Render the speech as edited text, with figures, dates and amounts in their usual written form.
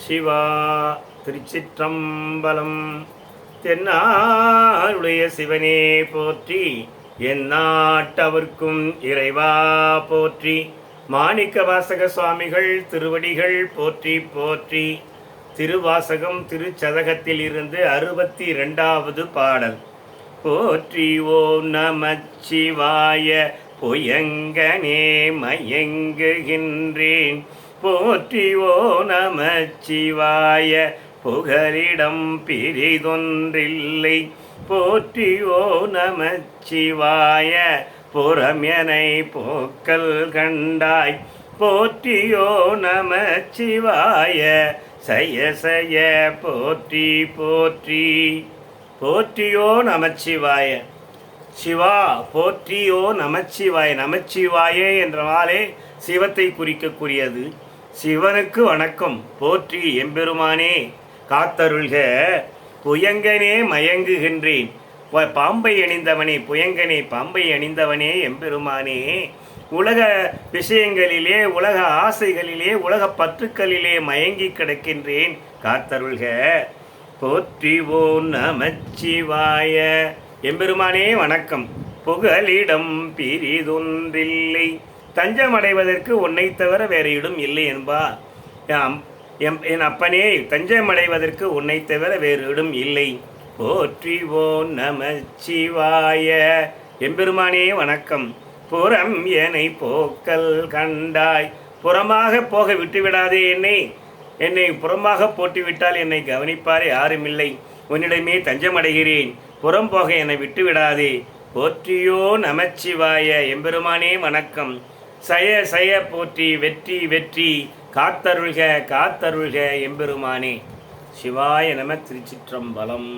சிவா திருச்சிற்றம்பலம். தென்னாளுடைய சிவனே போற்றி, எந்நாட்டவர்க்கும் இறைவா போற்றி. மாணிக்க வாசக சுவாமிகள் திருவடிகள் போற்றி போற்றி. திருவாசகம் திருச்சதகத்தில் இருந்து 62வது பாடல். போற்றி ஓம் நமச்சிவாய, பொயங்கனே மயங்குகின்றேன். போற்றி ஓம் நமச்சிவாய, புகலிடம் பிரிதொன்றில்லை. போற்றி ஓம் நமச்சிவாய, புறமெனை போக்கல் கண்டாய். போற்றி ஓம் நமச்சிவாய, சய சய போற்றி போற்றி. போற்றியோ நமச்சிவாய. சிவா போற்றியோ நமச்சிவாய. நமச்சிவாய என்றவாலே சிவத்தை குறிக்கக்கூடியது. சிவனுக்கு வணக்கம். போற்றி எம்பெருமானே காத்தருள்க. புயங்கனே மயங்குகின்றேன். பாம்பை அணிந்தவனே, புயங்கனே பாம்பை அணிந்தவனே எம்பெருமானே, உலக விஷயங்களிலே, உலக ஆசைகளிலே, உலக பற்றுக்களிலே மயங்கி கிடக்கின்றேன், காத்தருள்க. போற்றி ஓம் நமச்சிவாய. எம்பெருமானே வணக்கம். புகலிடம் பிரிதொன்றில்லை. தஞ்சமடைவதற்கு உன்னை தவிர வேறு இடம் இல்லை என்பா. என் அப்பனே, தஞ்சமடைவதற்கு உன்னை தவிர வேறு இடம் இல்லை. போற்றி ஓம் நமச்சிவாய. எம்பெருமானே வணக்கம். புறம் என்னை போக்கல் கண்டாய். புறமாக போக விட்டுவிடாதே என்னை புறமாக போட்டுவிட்டால் என்னை கவனிப்பார் யாருமில்லை. உன்னிடமே தஞ்சமடைகிறேன். புறம் போக என்னை விட்டுவிடாதே. போற்றியோ நமச்சிவாய. எம்பெருமானே வணக்கம். சய சய போற்றி. வெற்றி வெற்றி. காத்தருள்க காத்தருள்க எம்பெருமானே. சிவாய நம. திருச்சிற்றம்பலம்.